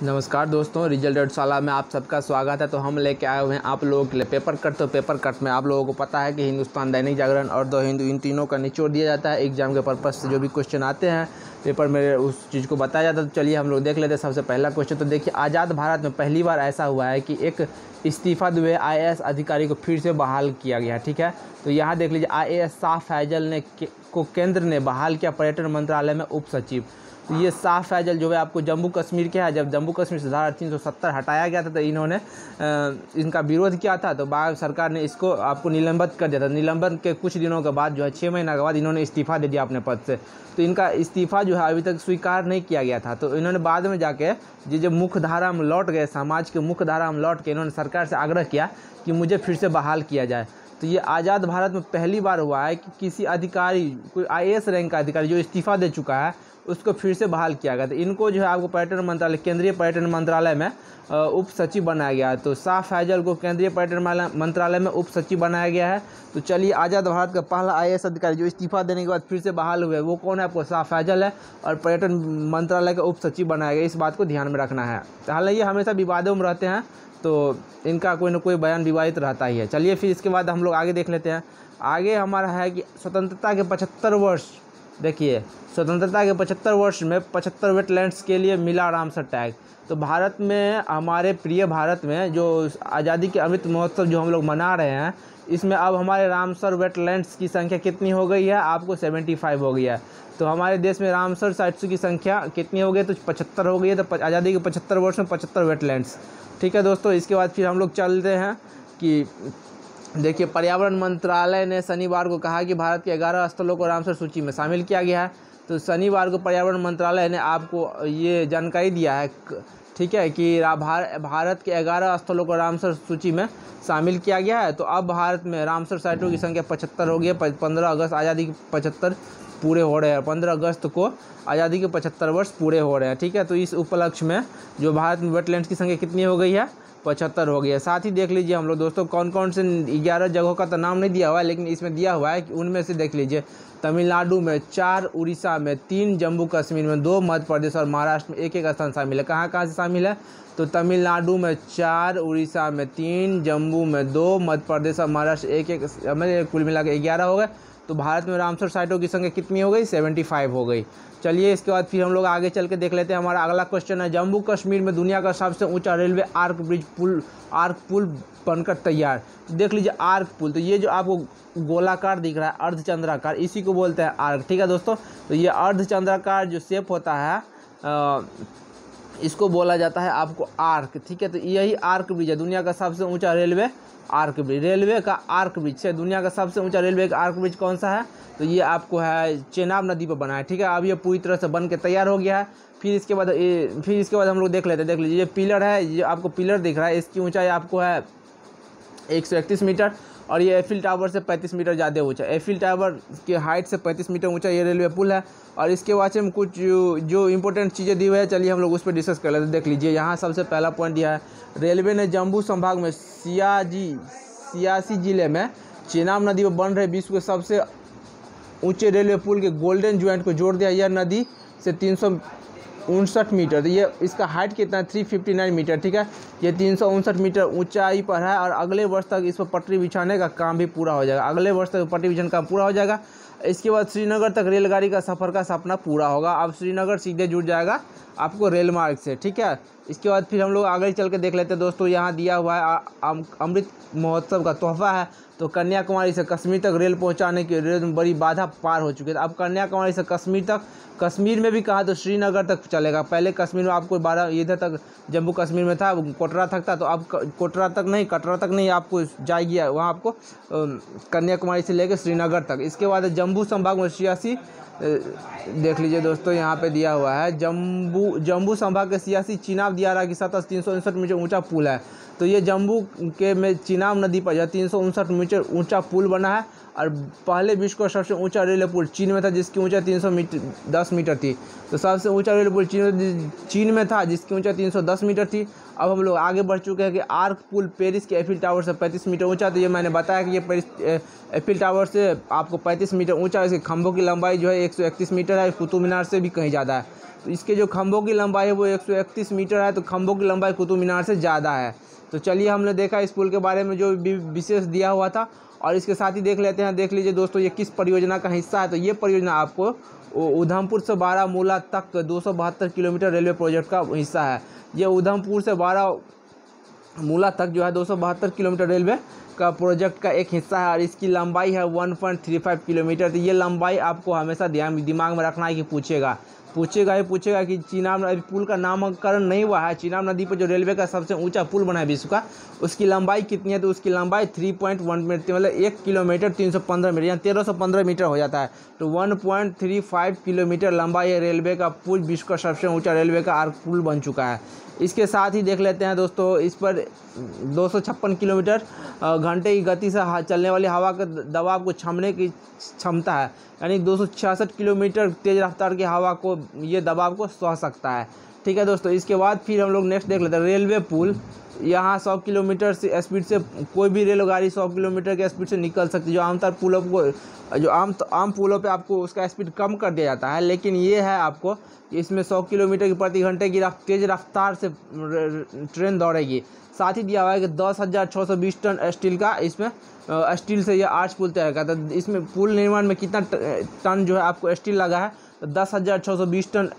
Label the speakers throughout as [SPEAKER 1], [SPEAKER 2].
[SPEAKER 1] नमस्कार दोस्तों, रिजल्ट.शाला में आप सबका स्वागत है। तो हम लेके आए हुए हैं आप लोगों के लिए पेपर कट। तो पेपर कट में आप लोगों को पता है कि हिंदुस्तान, दैनिक जागरण और द हिंदू, इन तीनों का निचोड़ दिया जाता है। एग्जाम के पर्पज़ से जो भी क्वेश्चन आते हैं पेपर में उस चीज़ को बताया जाता है। तो चलिए हम लोग देख लेते हैं। सबसे पहला क्वेश्चन तो देखिए, आज़ाद भारत में पहली बार ऐसा हुआ है कि एक इस्तीफा दिए IAS अधिकारी को फिर से बहाल किया गया। ठीक है, तो यहाँ देख लीजिए, IAS शाह फैजल ने को केंद्र ने बहाल किया पर्यटन मंत्रालय में उप सचिव। तो ये शाह फैजल जो है आपको जम्मू कश्मीर के है। जब जम्मू कश्मीर से धारा 370 हटाया गया था तो इन्होंने इनका विरोध किया था। तो बाद सरकार ने इसको आपको निलंबित कर दिया था। निलंबन के कुछ दिनों के बाद जो है 6 महीना के बाद इन्होंने इस्तीफा दे दिया अपने पद से। तो इनका इस्तीफा जो है अभी तक स्वीकार नहीं किया गया था। तो इन्होंने बाद में जाके जब मुख्य धारा में लौट गए, समाज के मुख्य धारा में लौट के इन्होंने सरकार से आग्रह किया कि मुझे फिर से बहाल किया जाए। तो ये आज़ाद भारत में पहली बार हुआ है कि किसी अधिकारी, कोई IAS रैंक का अधिकारी जो इस्तीफा दे चुका है उसको फिर से बहाल किया गया। तो इनको जो है आपको पर्यटन मंत्रालय, केंद्रीय पर्यटन मंत्रालय में उप सचिव बनाया गया है। तो शाह फैजल को केंद्रीय पर्यटन मंत्रालय में उप सचिव बनाया गया है। तो चलिए, आज़ाद भारत का पहला IAS अधिकारी जो इस्तीफा देने के बाद फिर से बहाल हुए वो कौन है? आपको शाह फैजल है और पर्यटन मंत्रालय का उप सचिव बनाया गया। इस बात को ध्यान में रखना है। हालांकि ये हमेशा विवादों में रहते हैं तो इनका कोई ना कोई बयान विवादित रहता ही है। चलिए फिर इसके बाद हम लोग आगे देख लेते हैं। आगे हमारा है कि स्वतंत्रता के 75 वर्ष। देखिए, स्वतंत्रता के 75 वर्ष में 75 वेटलैंड्स के लिए मिला रामसर टैग। तो भारत में, हमारे प्रिय भारत में जो आज़ादी के अमृत महोत्सव जो हम लोग मना रहे हैं, इसमें अब हमारे रामसर वेटलैंड्स की संख्या कितनी हो गई है? आपको 75 हो गई है। तो हमारे देश में रामसर साइट्स की संख्या कितनी हो गई? तो 75 हो गई है। तो आज़ादी के 75 वर्ष में 75 वेटलैंड्स। ठीक है दोस्तों, इसके बाद फिर हम लोग चलते हैं कि देखिए, पर्यावरण मंत्रालय ने शनिवार को कहा कि भारत के 11 स्थलों को रामसर सूची में शामिल किया गया है। तो शनिवार को पर्यावरण मंत्रालय ने आपको ये जानकारी दिया है, ठीक है, कि भारत के 11 स्थलों को रामसर सूची में शामिल किया गया है। तो अब भारत में रामसर साइटों की संख्या 75 हो गई है। 15 अगस्त आज़ादी के 75 पूरे हो रहे हैं। 15 अगस्त को आज़ादी के 75 वर्ष पूरे हो रहे हैं। ठीक है, तो इस उपलक्ष्य में जो भारत में वेटलैंड्स की संख्या कितनी हो गई है? 75 हो गई है। साथ ही देख लीजिए हम लोग दोस्तों, कौन कौन से 11 जगहों का तो नाम नहीं दिया हुआ है, लेकिन इसमें दिया हुआ है कि उनमें से देख लीजिए, तमिलनाडु में 4, उड़ीसा में 3, जम्मू कश्मीर में 2, मध्य प्रदेश और महाराष्ट्र में एक स्थान शामिल है। कहाँ कहाँ से शामिल है? तो तमिलनाडु में 4, उड़ीसा में 3, जम्मू में 2, मध्य प्रदेश और महाराष्ट्र एक, कुल मिला के 11 हो गए। तो भारत में रामसर साइटों की संख्या कितनी हो गई? 75 हो गई। चलिए इसके बाद फिर हम लोग आगे चल के देख लेते हैं। हमारा अगला क्वेश्चन है, जम्मू कश्मीर में दुनिया का सबसे ऊंचा रेलवे आर्क पुल बनकर तैयार। देख लीजिए, आर्क पुल, तो ये जो आपको गोलाकार दिख रहा है, अर्धचंद्राकार, इसी को बोलते हैं आर्क। ठीक है दोस्तों, तो ये अर्धचंद्राकार जो शेप होता है इसको बोला जाता है आपको आर्क। ठीक है, तो यही आर्क ब्रिज है, दुनिया का सबसे ऊंचा रेलवे आर्क ब्रिज। रेलवे का आर्क ब्रिज है, दुनिया का सबसे ऊंचा रेलवे का आर्क ब्रिज कौन सा है? तो ये आपको है चेनाब नदी पर बना है। ठीक है, अब ये पूरी तरह से बन के तैयार हो गया है। फिर इसके बाद हम लोग देख लेते हैं। देख लीजिए, ये पिलर है, ये आपको पिलर दिख रहा है, इसकी ऊंचाई आपको है 131 मीटर और ये एफिल टावर से 35 मीटर ज़्यादा ऊंचा। एफिल टावर के हाइट से 35 मीटर ऊंचा ये रेलवे पुल है। और इसके बारे में कुछ जो इंपॉर्टेंट चीज़ें दी हुई है, चलिए हम लोग उस पर डिस्कस कर लेते हैं। देख लीजिए, यहाँ सबसे पहला पॉइंट दिया है, रेलवे ने जम्मू संभाग में सियासी जिले में चेनाब नदी पर बन रहे विश्व के सबसे ऊंचे रेलवे पुल के गोल्डन ज्वाइंट को जोड़ दिया। यह नदी से 359 मीटर, तो ये इसका हाइट कितना है? 359 मीटर। ठीक है, ये 359 मीटर ऊंचाई पर है और अगले वर्ष तक इस पर पटरी बिछाने का काम भी पूरा हो जाएगा। अगले वर्ष तक पटरी बिछाने का काम पूरा हो जाएगा। इसके बाद श्रीनगर तक रेलगाड़ी का सफ़र का सपना पूरा होगा। अब श्रीनगर सीधे जुड़ जाएगा आपको रेल मार्ग से। ठीक है, इसके बाद फिर हम लोग आगे चल के देख लेते हैं दोस्तों। यहाँ दिया हुआ है अमृत महोत्सव का तोहफा है। तो कन्याकुमारी से कश्मीर तक रेल पहुँचाने की बड़ी बाधा पार हो चुकी है। अब कन्याकुमारी से कश्मीर तक, कश्मीर में भी कहा तो श्रीनगर तक चलेगा। पहले कश्मीर में आपको 12 इधर तक जम्मू कश्मीर में था, कोटरा तक था। तो अब कटरा तक नहीं आपको जाएगी वहाँ आपको कन्याकुमारी से लेकर श्रीनगर तक। इसके बाद जम्मू संभाग में 86, देख लीजिए दोस्तों, यहाँ पे दिया हुआ है जम्मू संभाग के 86 चिनाब दियारा की सतह 359 मीटर ऊंचा पुल है। तो ये जम्मू के में चिनाब नदी पर 359 मीटर ऊंचा पुल बना है। और पहले विश्व का सबसे ऊंचा रेलवे पुल चीन में था, जिसकी ऊंचाई 310 मीटर थी। तो सबसे ऊंचा रेलवे पुल चीन में था, जिसकी ऊंचाई 310 मीटर थी। अब हम लोग आगे बढ़ चुके हैं कि आर्क पुल पेरिस के एफिल टावर से 35 मीटर ऊंचा। तो ये मैंने बताया कि ये पेरिस एफिल टावर से आपको 35 मीटर ऊंचा। इसके खंभों की लंबाई जो है 131 मीटर है, कुतुब मीनार से भी कहीं ज़्यादा है। तो इसके जो खंभों की लंबाई है वो 131 मीटर है, तो खंभों की लंबाई कुतुब मीनार से ज़्यादा है। तो चलिए हमने देखा इस पुल के बारे में जो विशेष दिया हुआ था, और इसके साथ ही देख लेते हैं। देख लीजिए दोस्तों, ये किस परियोजना का हिस्सा है। तो ये परियोजना आपको उधमपुर से बारामूला तक 272 किलोमीटर रेलवे प्रोजेक्ट का हिस्सा है। ये उधमपुर से बारामूला तक जो है 272 किलोमीटर रेलवे का प्रोजेक्ट का एक हिस्सा है, और इसकी लंबाई है 1.35 किलोमीटर। तो ये लंबाई आपको हमेशा दिमाग में रखना है कि पूछेगा कि चीनाब नदी पुल का नामकरण नहीं हुआ है। चीनाब नदी पर जो रेलवे का सबसे ऊंचा पुल बना है विश्व का, उसकी लंबाई कितनी है? तो उसकी लंबाई 3.1 मीटर, मतलब 1 किलोमीटर 315 मीटर, यानी 1315 मीटर हो जाता है। तो 1.35 किलोमीटर लंबा ये रेलवे का पुल विश्व का सबसे ऊंचा रेलवे का आर्क पुल बन चुका है। इसके साथ ही देख लेते हैं दोस्तों, इस पर 256 किलोमीटर घंटे की गति से चलने वाली हवा के दबाव को छामने की क्षमता है, यानी 266 किलोमीटर तेज़ रफ्तार की हवा को ये दबाव को सह सकता है। ठीक है दोस्तों, इसके बाद फिर हम लोग नेक्स्ट देख लेते हैं रेलवे पुल। यहाँ 100 किलोमीटर से स्पीड से कोई भी रेलगाड़ी 100 किलोमीटर के स्पीड से निकल सकती है। जो आमतौर पुलों को जो आम पुलों पे आपको उसका स्पीड कम कर दिया जाता है, लेकिन ये है आपको इसमें 100 किलोमीटर की प्रति घंटे की तेज़ रफ्तार से ट्रेन दौड़ेगी। साथ ही दिया हुआ है कि 10,620 टन स्टील का इसमें स्टील से यह आर्च पुल तैयार करता है। इसमें पुल निर्माण में कितना टन जो है आपको स्टील लगा है? तो 10,620 टन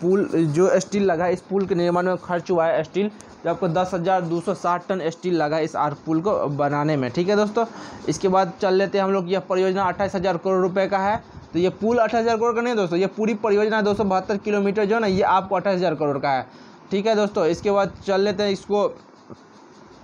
[SPEAKER 1] पुल जो स्टील लगा है इस पुल के निर्माण में खर्च हुआ है स्टील, जो आपको 10,260 टन स्टील लगा है इस आर्क पुल को बनाने में। ठीक है दोस्तों, इसके बाद चल लेते हैं हम लोग। यह परियोजना 28,000 करोड़ रुपए का है। तो ये पुल 28,000 करोड़ का नहीं दोस्तों, ये पूरी परियोजना 272 किलोमीटर जो है ना, ये आपको 28,000 करोड़ का है। ठीक है दोस्तों, इसके बाद चल लेते हैं, इसको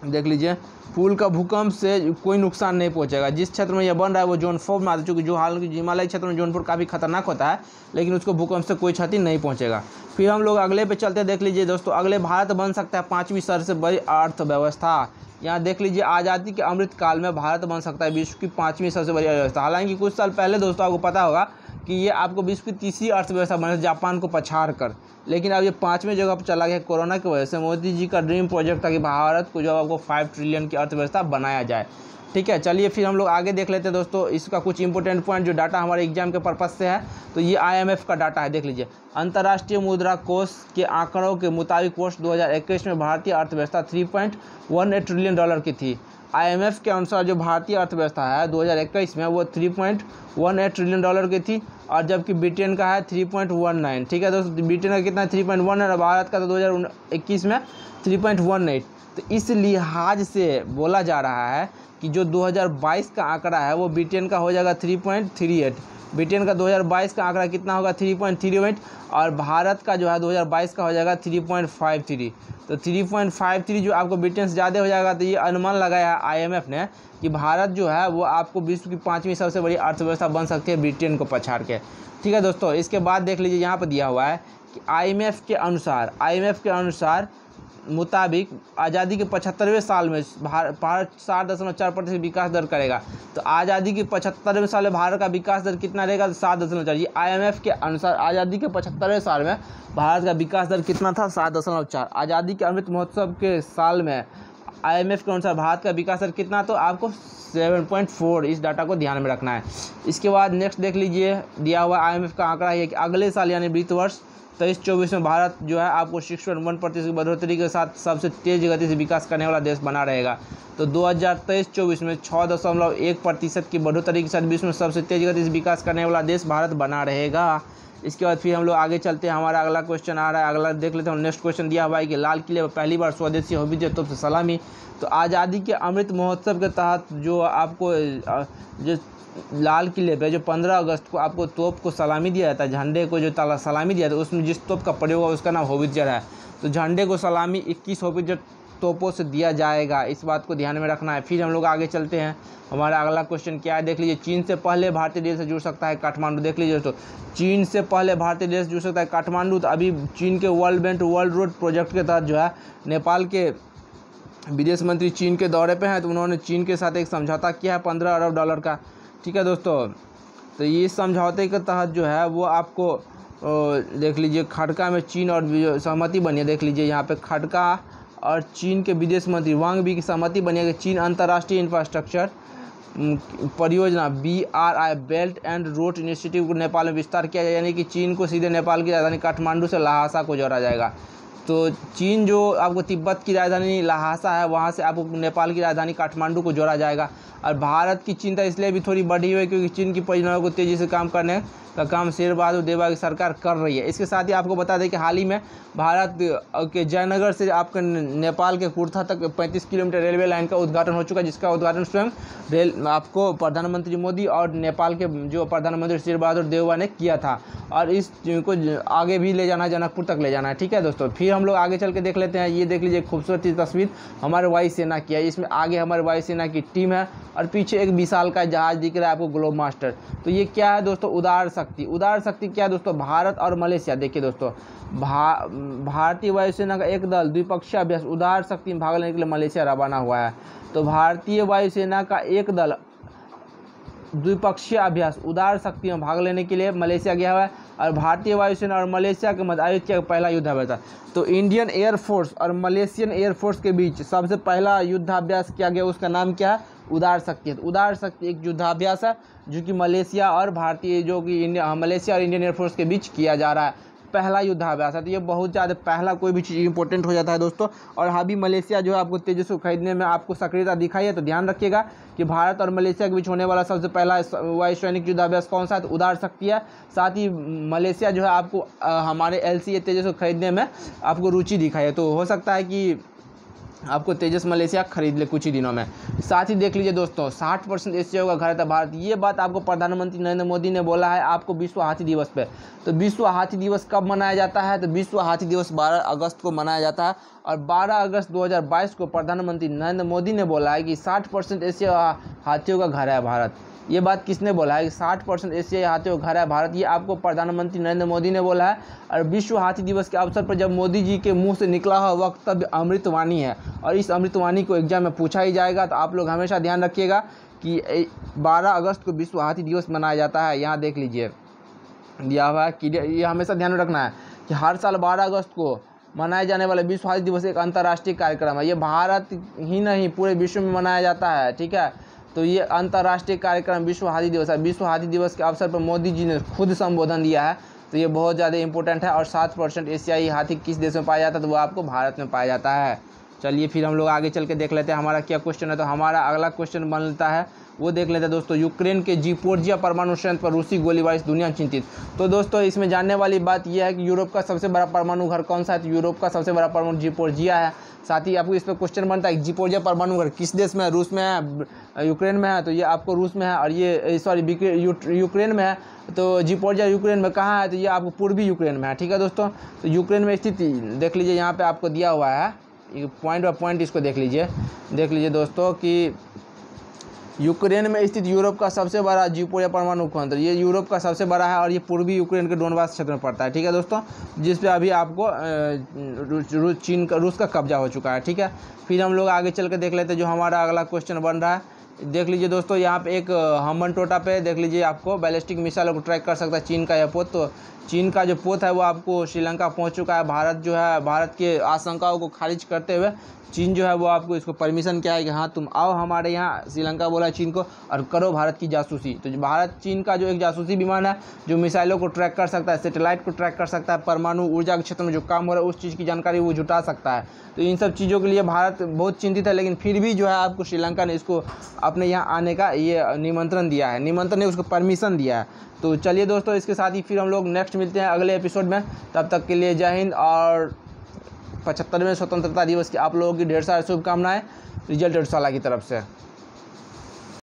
[SPEAKER 1] देख लीजिए। पुल का भूकंप से कोई नुकसान नहीं पहुंचेगा। जिस क्षेत्र में यह बन रहा है वो जोन 4 में आता है, चूँकि जो हालांकि हिमालय क्षेत्र में जौनपुर काफ़ी खतरनाक होता है, लेकिन उसको भूकंप से कोई क्षति नहीं पहुंचेगा। फिर हम लोग अगले पे चलते हैं। देख लीजिए दोस्तों, अगले भारत बन सकता है 5वीं सबसे बड़ी अर्थव्यवस्था। यहाँ देख लीजिए, आज़ादी के अमृत काल में भारत बन सकता है विश्व की 5वीं सबसे बड़ी अर्थव्यवस्था। हालांकि कुछ साल पहले दोस्तों आपको पता होगा कि ये आपको विश्व की तीसरी अर्थव्यवस्था बने, जापान को पछाड़ कर, लेकिन अब ये 5वें जगह पर चला गया कोरोना की वजह से। मोदी जी का ड्रीम प्रोजेक्ट था कि भारत को जो आपको 5 ट्रिलियन की अर्थव्यवस्था बनाया जाए। ठीक है, चलिए फिर हम लोग आगे देख लेते हैं दोस्तों। इसका कुछ इंपॉर्टेंट पॉइंट जो डाटा हमारे एग्जाम के पर्पज से है, तो ये IMF का डाटा है। देख लीजिए, अंतर्राष्ट्रीय मुद्रा कोष के आंकड़ों के मुताबिक वर्ष 2021 में भारतीय अर्थव्यवस्था $3.18 ट्रिलियन की थी। IMF के अनुसार जो भारतीय अर्थव्यवस्था है 2021 में वो $3.18 ट्रिलियन की थी, और जबकि ब्रिटेन का है 3.19। ठीक है दोस्तों, ब्रिटेन का कितना है? 3.1, और भारत का तो 2021 में 3.18। तो इस लिहाज से बोला जा रहा है कि जो 2022 का आंकड़ा है वो ब्रिटेन का हो जाएगा 3.38। ब्रिटेन का 2022 का आंकड़ा कितना होगा? 3.38, और भारत का जो है 2022 का हो जाएगा 3.53। तो 3.53 जो आपको ब्रिटेन से ज़्यादा हो जाएगा। तो ये अनुमान लगाया है IMF ने कि भारत जो है वो आपको विश्व की 5वीं सबसे बड़ी अर्थव्यवस्था बन सकती है ब्रिटेन को पछाड़ के। ठीक है दोस्तों, इसके बाद देख लीजिए, यहाँ पर दिया हुआ है कि IMF के अनुसार मुताबिक आज़ादी के 75वें साल में भारत 7.4% विकास दर करेगा। तो आज़ादी के 75वें साल में भारत का विकास दर कितना रहेगा? तो 7.4। ये IMF के अनुसार आज़ादी के 75वें साल में भारत का विकास दर कितना था? 7.4। आज़ादी के अमृत महोत्सव के साल में IMF के अनुसार भारत का विकास दर कितना? तो आपको 7.4। इस डाटा को ध्यान में रखना है। इसके बाद नेक्स्ट देख लीजिए, दिया हुआ IMF का आंकड़ा है कि अगले साल यानी वित्त वर्ष 23-24 में भारत जो है आपको 6.1% की बढ़ोतरी के साथ सबसे तेज़ गति से विकास करने वाला देश बना रहेगा। तो 2023-24 में 6.1% की बढ़ोतरी के साथ विश्व में सबसे तेज़ गति से विकास करने वाला देश भारत बना रहेगा। इसके बाद फिर हम लोग आगे चलते हैं। हमारा अगला क्वेश्चन आ रहा है, अगला देख लेते हैं। नेक्स्ट क्वेश्चन दिया हुआ है कि लाल किले पर पहली बार स्वदेशी हौवित्जर तोप से सलामी। तो आज़ादी के अमृत महोत्सव के तहत जो आपको जो लाल किले पे जो 15 अगस्त को आपको तोप को सलामी दिया जाता है, झंडे को जो ताला सलामी दिया जाता है, उसमें जिस तोप का प्रयोग हुआ उसका नाम हौवित्जर है। तो झंडे को सलामी 21 हौवित्जर तोपों से दिया जाएगा, इस बात को ध्यान में रखना है। फिर हम लोग आगे चलते हैं। हमारा अगला क्वेश्चन क्या है, देख लीजिए। चीन से पहले भारतीय देश से जुड़ सकता है काठमांडू। देख लीजिए दोस्तों, चीन से पहले भारतीय देश जुड़ सकता है काठमांडू। तो अभी चीन के world bank world road project के तहत जो है नेपाल के विदेश मंत्री चीन के दौरे पे हैं, तो उन्होंने चीन के साथ एक समझौता किया है $15 अरब का। ठीक है दोस्तों, तो ये समझौते के तहत जो है वो आपको देख लीजिए खड़का में चीन और सहमति बनी है। देख लीजिए यहाँ पे खड़का और चीन के विदेश मंत्री वांग बी की सहमति बनी है कि चीन अंतर्राष्ट्रीय इंफ्रास्ट्रक्चर परियोजना BRI belt and road initiative को नेपाल में विस्तार किया जाए, यानी कि चीन को सीधे नेपाल की राजधानी काठमांडू से लहासा को जोड़ा जाएगा। तो चीन जो आपको तिब्बत की राजधानी लहासा है, वहाँ से आपको नेपाल की राजधानी काठमांडू को जोड़ा जाएगा। और भारत की चिंता इसलिए भी थोड़ी बढ़ी हुई है क्योंकि चीन की परियोजनाओं को तेज़ी से काम करने का काम शेर बहादुर देवा की सरकार कर रही है। इसके साथ ही आपको बता दें कि हाल ही में भारत के जयनगर से आपके नेपाल के कुर्था तक 35 किलोमीटर रेलवे लाइन का उद्घाटन हो चुका है, जिसका उद्घाटन स्वयं आपको प्रधानमंत्री मोदी और नेपाल के जो प्रधानमंत्री शेर बहादुर देवा ने किया था। और इस को आगे भी ले जाना है, जनकपुर तक ले जाना है। ठीक है दोस्तों, फिर हम लोग आगे चल के देख लेते हैं। ये देख लीजिए खूबसूरत तस्वीर हमारे वायुसेना की है। इसमें आगे हमारे वायुसेना की टीम है और पीछे एक विशाल का जहाज दिख रहा है आपको, ग्लोब मास्टर। तो ये क्या है दोस्तों? उदार शक्ति। उदार शक्ति क्या है दोस्तों? भारत और मलेशिया। देखिए दोस्तों, भारतीय वायुसेना का एक दल द्विपक्षीय अभ्यास उदार शक्ति में भाग लेने के लिए मलेशिया रवाना हुआ है। तो भारतीय वायुसेना का एक दल द्विपक्षीय अभ्यास उदार शक्ति में भाग लेने के लिए मलेशिया गया हुआ है और भारतीय वायुसेना और मलेशिया के मध्य आयोजित किया पहला युद्धाभ्यास था। तो इंडियन एयरफोर्स और मलेशियन एयरफोर्स के बीच सबसे पहला युद्धाभ्यास किया गया, उसका नाम क्या है? उदार शक्ति। उदार शक्ति एक युद्धाभ्यास है जो कि मलेशिया और भारतीय मलेशिया और इंडियन एयरफोर्स के बीच किया जा रहा है। पहला युद्धाभ्यास है। तो ये बहुत ज़्यादा पहला कोई भी चीज़ इंपॉर्टेंट हो जाता है दोस्तों। और अभी मलेशिया जो है आपको तेजस को खरीदने में आपको सक्रियता दिखाई है, तो ध्यान रखिएगा कि भारत और मलेशिया के बीच होने वाला सबसे पहला वायुसैनिक युद्धाभ्यास कौन सा है? तो उदार शक्ति है। साथ ही मलेशिया जो है आपको हमारे LCA तेजस को खरीदने में आपको रुचि दिखाई है, तो हो सकता है कि आपको तेजस मलेशिया खरीद ले कुछ ही दिनों में। साथ ही देख लीजिए दोस्तों, 60% एशिया का घर था भारत। ये बात आपको प्रधानमंत्री नरेंद्र मोदी ने बोला है आपको विश्व हाथी दिवस पे। तो विश्व हाथी दिवस कब मनाया जाता है? तो विश्व हाथी दिवस 12 अगस्त को मनाया जाता है। और 12 अगस्त 2022 को प्रधानमंत्री नरेंद्र मोदी ने बोला है कि 60% एशिया हाथियों का घर है भारत। ये बात किसने बोला है कि 60% एशियाई हाथियों का घर है भारत? ये आपको प्रधानमंत्री नरेंद्र मोदी ने बोला है। और विश्व हाथी दिवस के अवसर पर जब मोदी जी के मुंह से निकला हुआ वक्तव्य अमृतवाणी है और इस अमृतवाणी को एग्जाम में पूछा ही जाएगा, तो आप लोग हमेशा ध्यान रखिएगा कि 12 अगस्त को विश्व हाथी दिवस मनाया जाता है। यहाँ देख लीजिए दिया हुआ है कि ये हमेशा ध्यान में रखना है कि हर साल 12 अगस्त को मनाए जाने वाला विश्व हाथी दिवस एक अंतर्राष्ट्रीय कार्यक्रम है। ये भारत ही नहीं पूरे विश्व में मनाया जाता है। ठीक है, तो ये अंतर्राष्ट्रीय कार्यक्रम विश्व हाथी दिवस है। विश्व हाथी दिवस के अवसर पर मोदी जी ने खुद संबोधन दिया है, तो ये बहुत ज़्यादा इंपॉर्टेंट है। और 7% एशियाई हाथी किस देश में पाया जाता है? तो वो आपको भारत में पाया जाता है। चलिए फिर हम लोग आगे चल के देख लेते हैं हमारा क्या क्वेश्चन है। तो हमारा अगला क्वेश्चन बनता है, वो देख लेते हैं दोस्तों। यूक्रेन के ज़पोरिज़िया परमाणु संयंत्र पर रूसी गोलीबारी से दुनिया चिंतित। तो दोस्तों इसमें जानने वाली बात यह है कि यूरोप का सबसे बड़ा परमाणु घर कौन सा है? तो यूरोप का सबसे बड़ा परमाणु ज़पोरिज़िया है। साथ ही आपको इस पर क्वेश्चन बनता है ज़पोरिज़िया परमाणु घर किस देश में है? रूस में है, यूक्रेन में है? तो ये आपको रूस में है। और ये यूक्रेन में है। तो ज़पोरिज़िया यूक्रेन में कहाँ है? तो ये आपको पूर्वी यूक्रेन में है। ठीक है दोस्तों, तो यूक्रेन में स्थित देख लीजिए, यहाँ पर आपको दिया हुआ है पॉइंट बाय पॉइंट, इसको देख लीजिए दोस्तों कि यूक्रेन में स्थित यूरोप का सबसे बड़ा ज़पोरिज़िया परमाणु केंद्र, ये यूरोप का सबसे बड़ा है और ये पूर्वी यूक्रेन के डोनबास क्षेत्र में पड़ता है। ठीक है दोस्तों, जिस पे अभी आपको रूस का कब्जा हो चुका है। ठीक है, फिर हम लोग आगे चल के देख लेते हैं जो हमारा अगला क्वेश्चन बन रहा है। देख लीजिए दोस्तों, यहाँ पे एक हम्बनटोटा पे देख लीजिए आपको बैलिस्टिक मिसाइल को ट्रैक कर सकता है चीन का यह पोत। तो चीन का जो पोत है वो आपको श्रीलंका पहुँच चुका है। भारत के आशंकाओं को खारिज करते हुए चीन जो है वो आपको इसको परमिशन क्या है कि हाँ तुम आओ हमारे यहाँ, श्रीलंका बोला चीन को, और करो भारत की जासूसी। तो भारत चीन का जो एक जासूसी विमान है जो मिसाइलों को ट्रैक कर सकता है, सैटेलाइट को ट्रैक कर सकता है, परमाणु ऊर्जा के क्षेत्र में जो काम हो रहा है उस चीज़ की जानकारी वो जुटा सकता है। तो इन सब चीज़ों के लिए भारत बहुत चिंतित है, लेकिन फिर भी जो है आपको श्रीलंका ने इसको अपने यहाँ आने का ये निमंत्रण दिया है, निमंत्रण ने उसको परमिशन दिया है। तो चलिए दोस्तों, इसके साथ ही फिर हम लोग नेक्स्ट मिलते हैं अगले एपिसोड में। तब तक के लिए जय हिंद और 75वें स्वतंत्रता दिवस की आप लोगों की ढेर सारी शुभकामनाएं रिजल्ट साला की तरफ से।